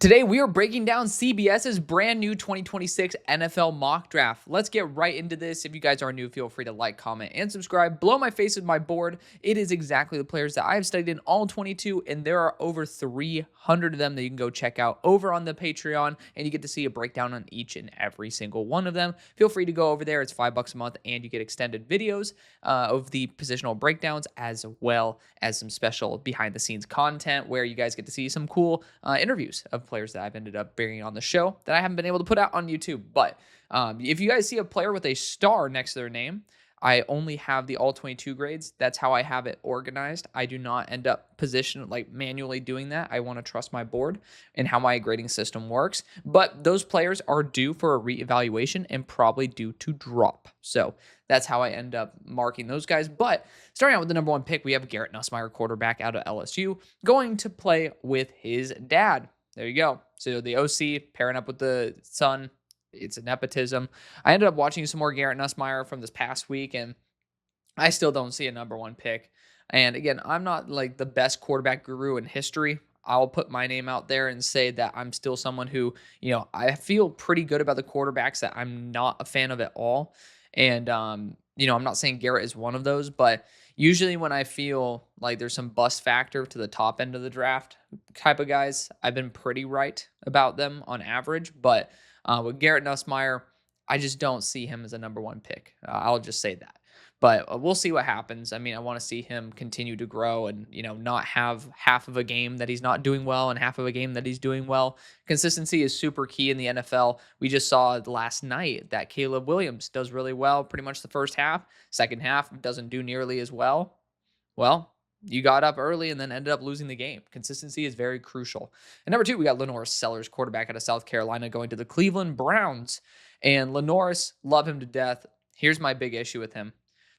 Today, we are breaking down CBS's brand new 2026 NFL mock draft. Let's get right into this. If you guys are new, feel free to like, comment, and subscribe. Below my face is my board. It is exactly the players that I have studied in all 22, and there are over 300 of them that you can go check out over on the Patreon, and you get to see a breakdown on each and every single one of them. Feel free to go over there. It's $5 a month, and you get extended videos of the positional breakdowns, as well as some special behind-the-scenes content where you guys get to see some cool interviews of players that I've ended up bringing on the show that I haven't been able to put out on YouTube. But if you guys see a player with a star next to their name, I only have the all 22 grades. That's how I have it organized. I do not end up manually doing that. I want to trust my board and how my grading system works. But those players are due for a reevaluation and probably due to drop. So that's how I end up marking those guys. But starting out with the number one pick, we have Garrett Nussmeier, quarterback out of LSU, going to play with his dad. There you go. So the OC pairing up with the son. It's a nepotism. I ended up watching some more Garrett Nussmeier from this past week, and I still don't see a number one pick. And again, I'm not like the best quarterback guru in history. I'll put my name out there and say that I'm still someone who, I feel pretty good about the quarterbacks that I'm not a fan of at all. And, I'm not saying Garrett is one of those, but usually when I feel like there's some bust factor to the top end of the draft type of guys, I've been pretty right about them on average. But with Garrett Nussmeier, I just don't see him as a number one pick. I'll just say that. But we'll see what happens. I mean, I want to see him continue to grow and, not have half of a game that he's not doing well and half of a game that he's doing well. Consistency is super key in the NFL. We just saw last night that Caleb Williams does really well pretty much the first half. Second half doesn't do nearly as well. Well, you got up early and then ended up losing the game. Consistency is very crucial. And number two, we got LaNorris Sellers, quarterback out of South Carolina, going to the Cleveland Browns. And LaNorris, love him to death. Here's my big issue with him.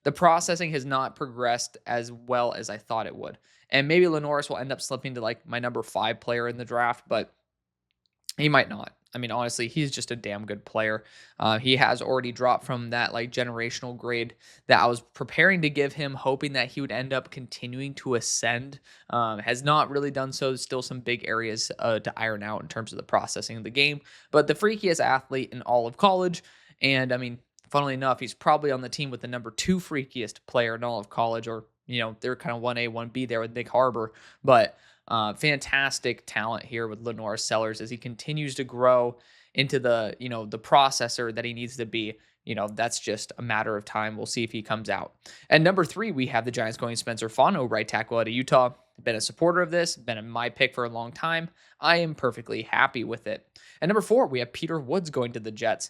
The processing has not progressed as well as I thought it would. And maybe LaNorris will end up slipping to like my number 5 player in the draft, but he might not. I mean, honestly, he's just a damn good player. He has already dropped from that like generational grade that I was preparing to give him, hoping that he would end up continuing to ascend. Has not really done so. There's still some big areas to iron out in terms of the processing of the game. But the freakiest athlete in all of college. And I mean, funnily enough, he's probably on the team with the number 2 freakiest player in all of college, or, they're kind of 1A, 1B there with Nick Harbor. But fantastic talent here with LaNorris Sellers as he continues to grow into the, the processor that he needs to be. That's just a matter of time. We'll see if he comes out. And number 3, we have the Giants going Spencer Fano, right tackle out of Utah. Been a supporter of this, been my pick for a long time. I am perfectly happy with it. And number 4, we have Peter Woods going to the Jets.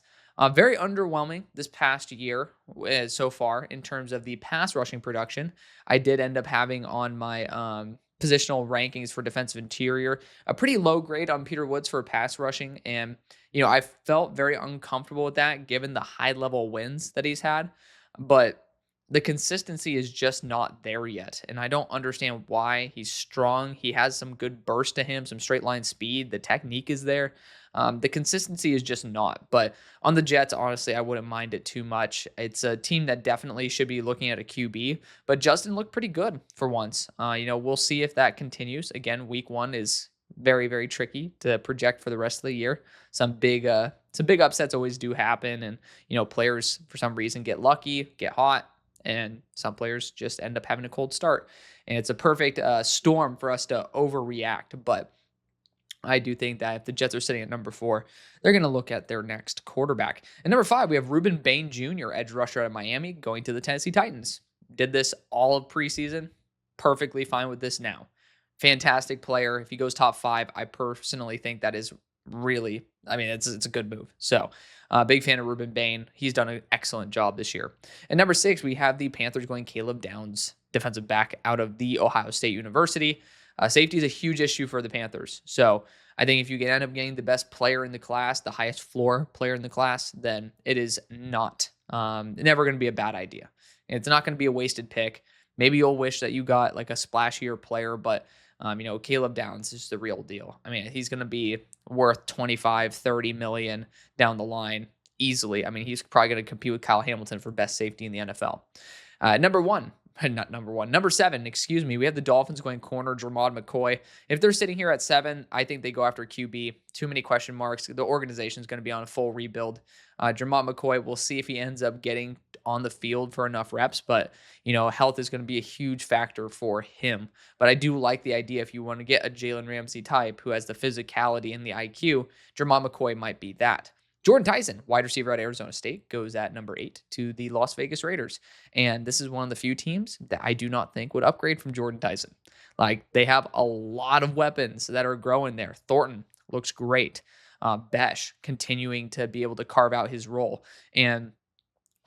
Very underwhelming this past year so far in terms of the pass rushing production. I did end up having on my positional rankings for defensive interior a pretty low grade on Peter Woods for pass rushing. And, I felt very uncomfortable with that given the high level wins that he's had. But the consistency is just not there yet. And I don't understand why. He's strong. He has some good burst to him, some straight line speed. The technique is there. The consistency is just not. But on the Jets, honestly, I wouldn't mind it too much. It's a team that definitely should be looking at a QB. But Justin looked pretty good for once. We'll see if that continues. Again, week 1 is very, very tricky to project for the rest of the year. Some big upsets always do happen. And, players, for some reason, get lucky, get hot. And some players just end up having a cold start. And it's a perfect storm for us to overreact. But I do think that if the Jets are sitting at number 4, they're going to look at their next quarterback. And number 5, we have Ruben Bain Jr., edge rusher out of Miami, going to the Tennessee Titans. Did this all of preseason. Perfectly fine with this now. Fantastic player. If he goes top 5, I personally think that is really, it's a good move. So big fan of Ruben Bain. He's done an excellent job this year. And number 6, we have the Panthers going Caleb Downs, defensive back out of the Ohio State University. Safety is a huge issue for the Panthers. So I think if you can end up getting the best player in the class, the highest floor player in the class, then it is not never going to be a bad idea. It's not going to be a wasted pick. Maybe you'll wish that you got like a splashier player, but Caleb Downs is the real deal. I mean, he's going to be worth 25, 30 million down the line easily. I mean, he's probably going to compete with Kyle Hamilton for best safety in the NFL. Number 1, not number one, number 7, excuse me. We have the Dolphins going corner Jermod McCoy. If they're sitting here at 7, I think they go after QB. Too many question marks. The organization is going to be on a full rebuild. Jermod McCoy, we'll see if he ends up getting on the field for enough reps, but health is going to be a huge factor for him. But I do like the idea if you want to get a Jalen Ramsey type who has the physicality and the IQ, Jermod McCoy might be that. Jordan Tyson, wide receiver at Arizona State, goes at number 8 to the Las Vegas Raiders. And this is one of the few teams that I do not think would upgrade from Jordan Tyson. Like, they have a lot of weapons that are growing there. Thornton looks great. Besh continuing to be able to carve out his role. And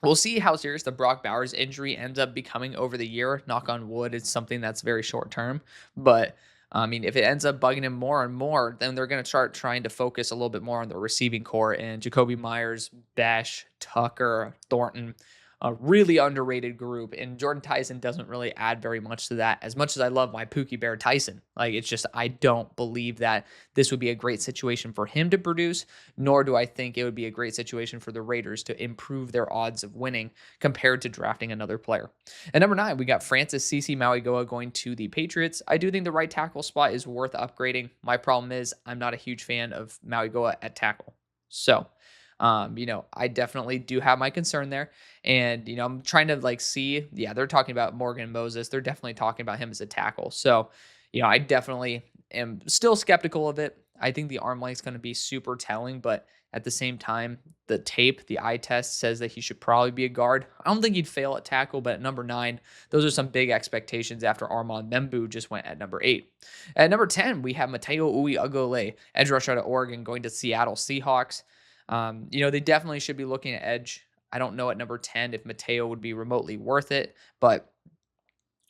we'll see how serious the Brock Bowers injury ends up becoming over the year. Knock on wood, it's something that's very short term. But I mean, if it ends up bugging him more and more, then they're going to start trying to focus a little bit more on the receiving core. And Jacoby Myers, Besh, Tucker, Thornton, a really underrated group. And Jordan Tyson doesn't really add very much to that. As much as I love my Pookie Bear Tyson, like, it's just, I don't believe that this would be a great situation for him to produce, nor do I think it would be a great situation for the Raiders to improve their odds of winning compared to drafting another player. At number 9, we got Francis CC Mauigoa going to the Patriots. I do think the right tackle spot is worth upgrading. My problem is I'm not a huge fan of Mauigoa at tackle. So, I definitely do have my concern there. And, I'm trying to see, they're talking about Morgan Moses. They're definitely talking about him as a tackle. So, I definitely am still skeptical of it. I think the arm length is going to be super telling, but at the same time, the tape, the eye test says that he should probably be a guard. I don't think he'd fail at tackle, but at number 9, those are some big expectations after Armand Membu just went at number 8. At number 10, we have Mateo Uiagalelei, edge rusher out of Oregon, going to Seattle Seahawks. They definitely should be looking at edge. I don't know at number 10 if Mateo would be remotely worth it, but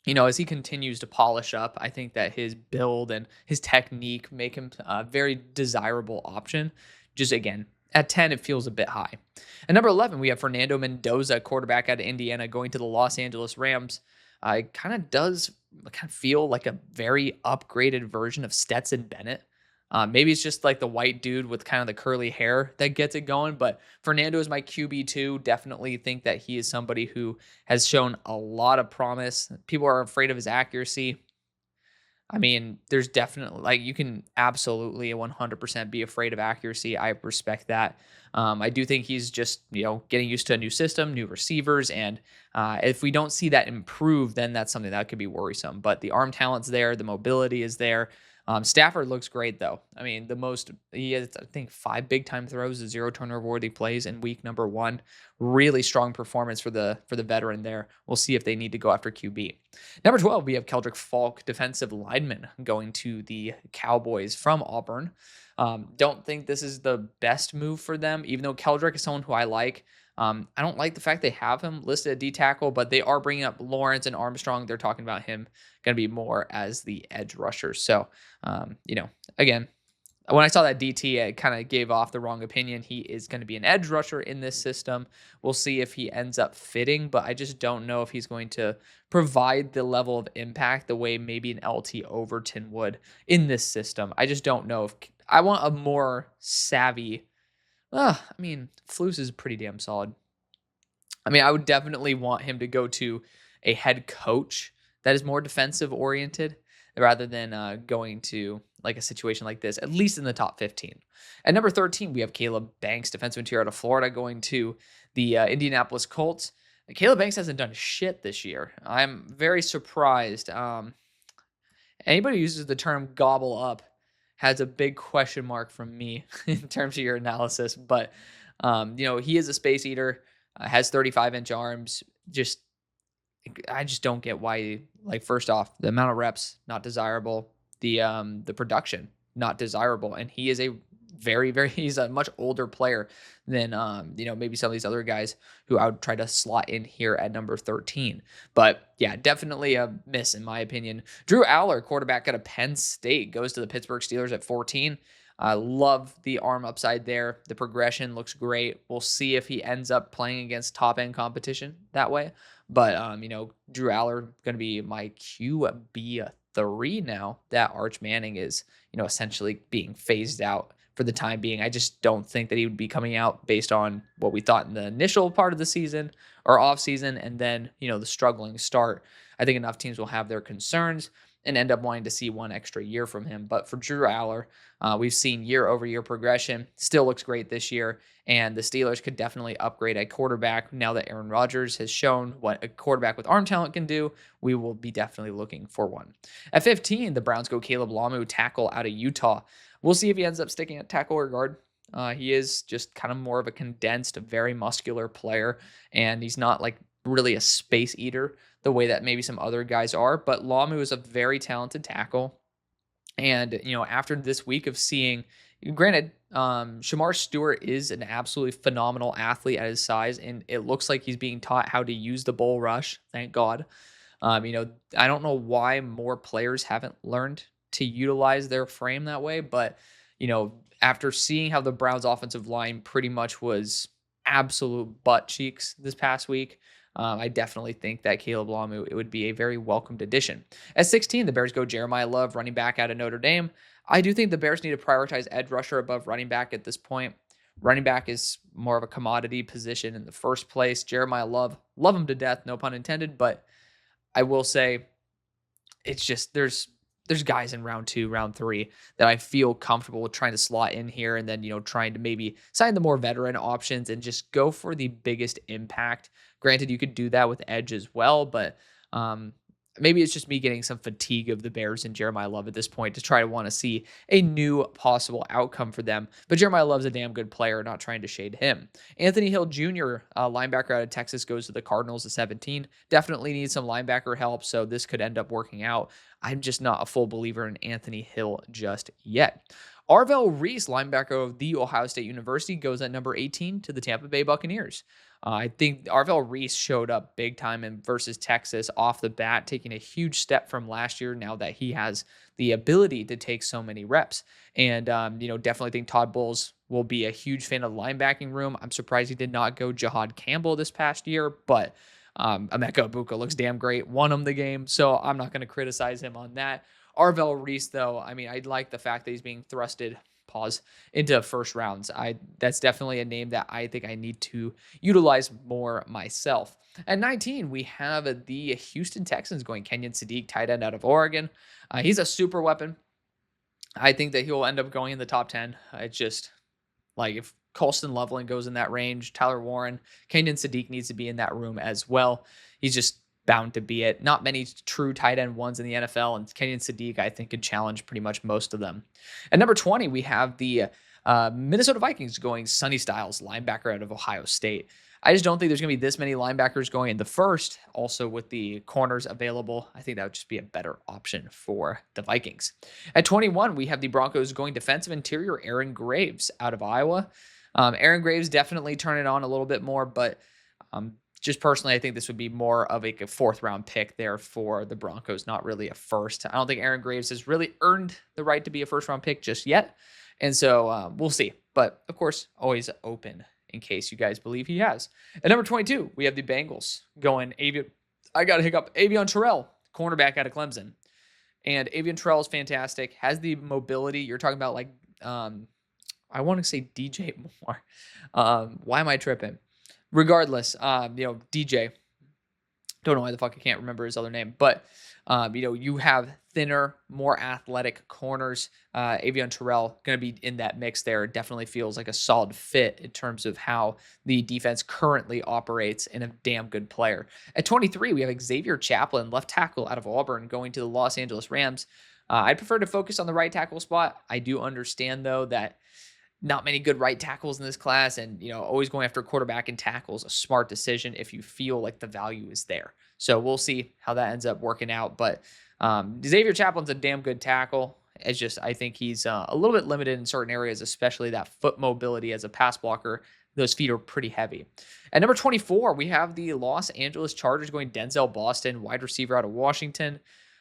as he continues to polish up, I think that his build and his technique make him a very desirable option. Just again, at 10, it feels a bit high. At number 11, we have Fernando Mendoza, quarterback out of Indiana, going to the Los Angeles Rams. It kind of feel like a very upgraded version of Stetson Bennett. Maybe it's just like the white dude with kind of the curly hair that gets it going, but Fernando is my QB2. Definitely think that he is somebody who has shown a lot of promise. People are afraid of his accuracy. I mean, there's definitely, you can absolutely 100% be afraid of accuracy. I respect that. I do think he's just, getting used to a new system, new receivers. And if we don't see that improve, then that's something that could be worrisome. But the arm talent's there. The mobility is there. Stafford looks great, though. I mean, he has, I think, 5 big-time throws, 0 turnover-worthy plays in week number 1. Really strong performance for the veteran there. We'll see if they need to go after QB. Number 12, we have Keldrick Falk, defensive lineman, going to the Cowboys from Auburn. Don't think this is the best move for them, even though Keldrick is someone who I like. I don't like the fact they have him listed at D tackle, but they are bringing up Lawrence and Armstrong. They're talking about him going to be more as the edge rusher. So, again, when I saw that DT, it kind of gave off the wrong opinion. He is going to be an edge rusher in this system. We'll see if he ends up fitting, but I just don't know if he's going to provide the level of impact the way maybe an LT Overton would in this system. I just don't know if I want a more savvy. Flus is pretty damn solid. I would definitely want him to go to a head coach that is more defensive oriented rather than going to a situation like this, at least in the top 15. At number 13, we have Caleb Banks, defensive interior out of Florida, going to the Indianapolis Colts. Caleb Banks hasn't done shit this year. I'm very surprised. Anybody who uses the term gobble up has a big question mark from me in terms of your analysis. But, he is a space eater, has 35-inch arms. I just don't get why, first off, the amount of reps, not desirable. The production, not desirable. And he is a he's a much older player than, maybe some of these other guys who I would try to slot in here at number 13. But yeah, definitely a miss in my opinion. Drew Aller, quarterback out of Penn State, goes to the Pittsburgh Steelers at 14. I love the arm upside there. The progression looks great. We'll see if he ends up playing against top end competition that way. But, Drew Aller going to be my QB3 now that Arch Manning is, essentially being phased out for the time being. I just don't think that he would be coming out based on what we thought in the initial part of the season or off season, and then the struggling start. I think enough teams will have their concerns and end up wanting to see one extra year from him. But for Drew Aller, we've seen year over year progression. Still looks great this year, and the Steelers could definitely upgrade at quarterback now that Aaron Rodgers has shown what a quarterback with arm talent can do. We will be definitely looking for one. At 15, the Browns go Caleb Lamu, tackle out of Utah. We'll see if he ends up sticking at tackle or guard. He is just kind of more of a condensed, very muscular player, and he's not like really a space eater the way that maybe some other guys are. But Lamu is a very talented tackle. And, after this week of seeing, granted, Shamar Stewart is an absolutely phenomenal athlete at his size, and it looks like he's being taught how to use the bull rush. Thank God. I don't know why more players haven't learned to utilize their frame that way, but, after seeing how the Browns offensive line pretty much was absolute butt cheeks this past week, I definitely think that Caleb Lamu, it would be a very welcomed addition. At 16, the Bears go Jeremiah Love, running back out of Notre Dame. I do think the Bears need to prioritize edge rusher above running back at this point. Running back is more of a commodity position in the first place. Jeremiah Love, love him to death, no pun intended, but I will say it's just there's guys in round 2, round 3 that I feel comfortable with trying to slot in here, and then, trying to maybe sign the more veteran options and just go for the biggest impact. Granted, you could do that with edge as well, but maybe it's just me getting some fatigue of the Bears and Jeremiah Love at this point to try to want to see a new possible outcome for them. But Jeremiah Love's a damn good player, not trying to shade him. Anthony Hill Jr., linebacker out of Texas, goes to the Cardinals at 17. Definitely needs some linebacker help, so this could end up working out. I'm just not a full believer in Anthony Hill just yet. Arvell Reese, linebacker of The Ohio State University, goes at number 18 to the Tampa Bay Buccaneers. I think Arvell Reese showed up big time in versus Texas off the bat, taking a huge step from last year now that he has the ability to take so many reps. And, definitely think Todd Bowles will be a huge fan of the linebacking room. I'm surprised he did not go Jahad Campbell this past year, but Emeka Ibuka looks damn great, won him the game, so I'm not going to criticize him on that. Arvell Reese, though, I like the fact that he's being thrusted into first rounds. That's definitely a name that I think I need to utilize more myself. At 19, we have the Houston Texans going Kenyon Sadiq, tight end out of Oregon. He's a super weapon. I think that he'll end up going in the top 10. It's just like if Colston Loveland goes in that range, Tyler Warren, Kenyon Sadiq needs to be in that room as well. He's just bound to be it. Not many true tight end ones in the NFL, and Kenyon Sadiq, I think, could challenge pretty much most of them. At number 20, we have the Minnesota Vikings going Sonny Styles, linebacker out of Ohio State. I just don't think there's going to be this many linebackers going in the first. Also, with the corners available, I think that would just be a better option for the Vikings. At 21, we have the Broncos going defensive interior Aaron Graves out of Iowa. Aaron Graves definitely turn it on a little bit more, but just personally, I think this would be more of a 4th round pick there for the Broncos, not really a first. I don't think Aaron Graves has really earned the right to be a 1st round pick just yet. And so we'll see. But of course, always open in case you guys believe he has. At number 22, we have the Bengals going Avion Terrell, cornerback out of Clemson. And Avion Terrell is fantastic, has the mobility. You're talking about like, I want to say DJ Moore. Why am I tripping? Regardless, DJ, don't know why the fuck I can't remember his other name, but, you have thinner, more athletic corners. Avion Terrell going to be in that mix there. It definitely feels like a solid fit in terms of how the defense currently operates, and a damn good player. At 23, we have Xavier Chaplin, left tackle out of Auburn, going to the Los Angeles Rams. I'd prefer to focus on the right tackle spot. I do understand, though, that not many good right tackles in this class, and always going after quarterback and tackles a smart decision if you feel like the value is there. So we'll see how that ends up working out. But Xavier Chaplin's a damn good tackle. It's just I think he's a little bit limited in certain areas, especially that foot mobility as a pass blocker. Those feet are pretty heavy. At number 24, we have the Los Angeles Chargers going Denzel Boston, wide receiver out of Washington.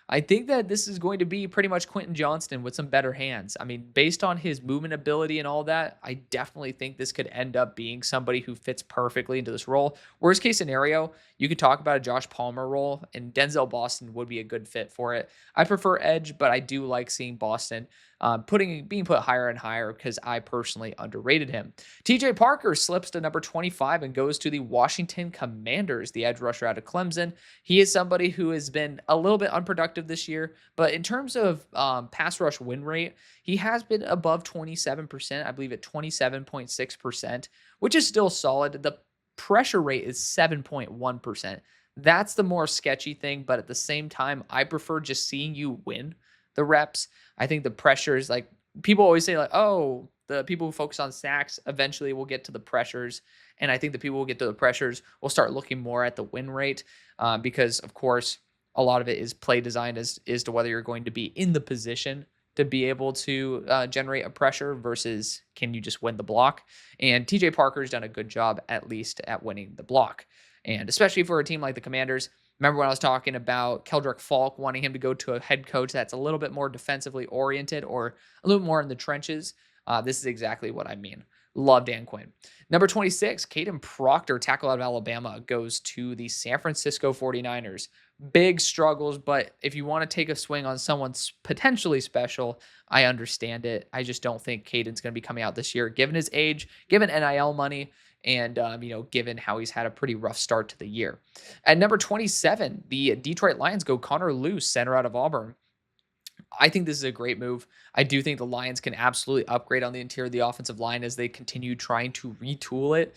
I think that this is going to be pretty much Quentin Johnston with some better hands. Based on his movement ability and all that, I definitely think this could end up being somebody who fits perfectly into this role. Worst case scenario, you could talk about a Josh Palmer role, and Denzel Boston would be a good fit for it. I prefer edge, but I do like seeing Boston being put higher and higher because I personally underrated him. TJ Parker slips to number 25 and goes to the Washington Commanders, the edge rusher out of Clemson. He is somebody who has been a little bit unproductive this year, but in terms of pass rush win rate, he has been above 27%, I believe at 27.6%, which is still solid. The pressure rate is 7.1%. That's the more sketchy thing, but at the same time, I prefer just seeing you win the reps. I think the pressures, like people always say, like, oh, the people who focus on sacks eventually will get to the pressures. And I think the people who get to the pressures will start looking more at the win rate because, of course, a lot of it is play design as to whether you're going to be in the position to be able to generate a pressure versus can you just win the block. And TJ Parker's done a good job, at least at winning the block. And especially for a team like the Commanders, remember when I was talking about Keldrick Falk wanting him to go to a head coach that's a little bit more defensively oriented or a little more in the trenches? This is exactly what I mean. Love Dan Quinn. Number 26, Caden Proctor, tackle out of Alabama, goes to the San Francisco 49ers. Big struggles, but if you want to take a swing on someone potentially special, I understand it. I just don't think Caden's going to be coming out this year, given his age, given NIL money, and given how he's had a pretty rough start to the year. At number 27, the Detroit Lions go Connor Lew, center out of Auburn. I think this is a great move. I do think the Lions can absolutely upgrade on the interior of the offensive line as they continue trying to retool it.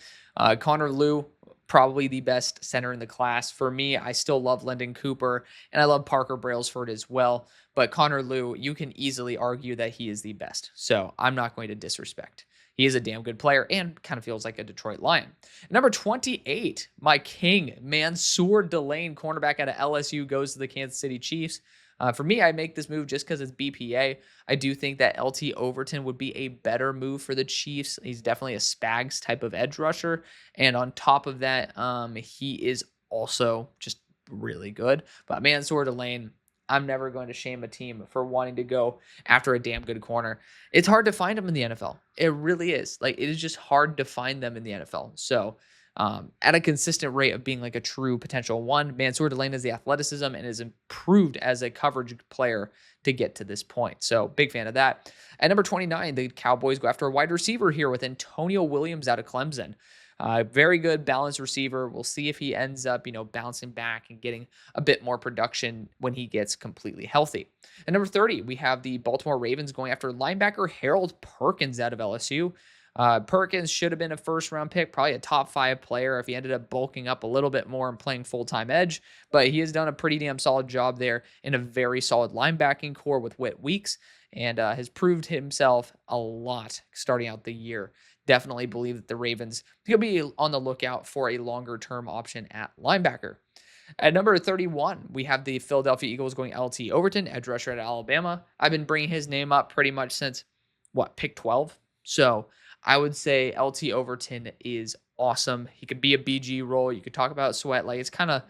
Connor Lew, probably the best center in the class. For me, I still love Lyndon Cooper, and I love Parker Brailsford as well. But Connor Lew, you can easily argue that he is the best. So I'm not going to disrespect. He is a damn good player and kind of feels like a Detroit Lion. Number 28, my king, Mansour Delane, cornerback out of LSU, goes to the Kansas City Chiefs. For me, I make this move just because it's BPA. I do think that LT Overton would be a better move for the Chiefs. He's definitely a Spags type of edge rusher. And on top of that, he is also just really good. But Mansour Delane, I'm never going to shame a team for wanting to go after a damn good corner. It's hard to find them in the NFL. It really is. Like, it is just hard to find them in the NFL. So, at a consistent rate of being like a true potential one, Mansour Delane has the athleticism and is improved as a coverage player to get to this point. So big fan of that. At number 29, the Cowboys go after a wide receiver here with Antonio Williams out of Clemson. Very good balanced receiver. We'll see if he ends up, bouncing back and getting a bit more production when he gets completely healthy. At number 30, we have the Baltimore Ravens going after linebacker Harold Perkins out of LSU. Perkins should have been a first-round pick, probably a top 5 player if he ended up bulking up a little bit more and playing full-time edge. But he has done a pretty damn solid job there in a very solid linebacking core with Whit Weeks and has proved himself a lot starting out the year. Definitely believe that the Ravens will be on the lookout for a longer-term option at linebacker. At number 31, we have the Philadelphia Eagles going LT Overton, edge rusher at Alabama. I've been bringing his name up pretty much since, pick 12? So I would say LT Overton is awesome. He could be a BG role. You could talk about Sweat. Like, it's kind of,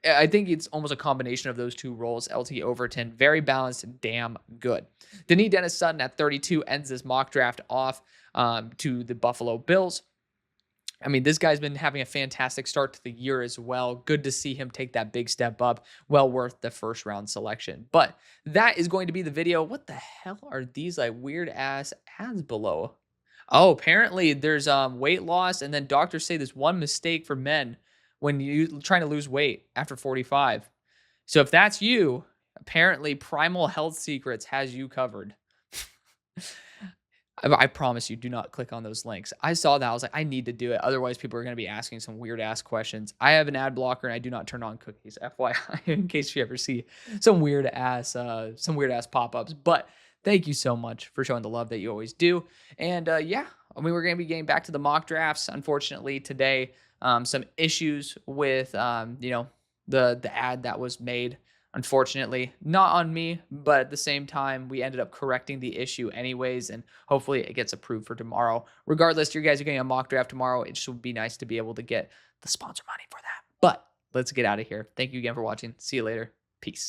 I think it's almost a combination of those two roles. LT Overton, very balanced, damn good. Denis Dennis Sutton at 32 ends this mock draft off to the Buffalo Bills. I mean, this guy's been having a fantastic start to the year as well. Good to see him take that big step up. Well worth the first round selection. But that is going to be the video. What the hell are these like weird ass ads below? Oh, apparently there's weight loss, and then doctors say there's one mistake for men when you trying to lose weight after 45. So if that's you, apparently Primal Health Secrets has you covered. I promise you, do not click on those links. I saw that. I was like, I need to do it. Otherwise, people are going to be asking some weird ass questions. I have an ad blocker and I do not turn on cookies. FYI, in case you ever see some weird ass pop-ups. But thank you so much for showing the love that you always do. And yeah, I mean, we're going to be getting back to the mock drafts. Unfortunately, today, some issues with the ad that was made. Unfortunately, not on me, but at the same time, we ended up correcting the issue anyways, and hopefully it gets approved for tomorrow. Regardless, you guys are getting a mock draft tomorrow. It just would be nice to be able to get the sponsor money for that. But let's get out of here. Thank you again for watching. See you later. Peace.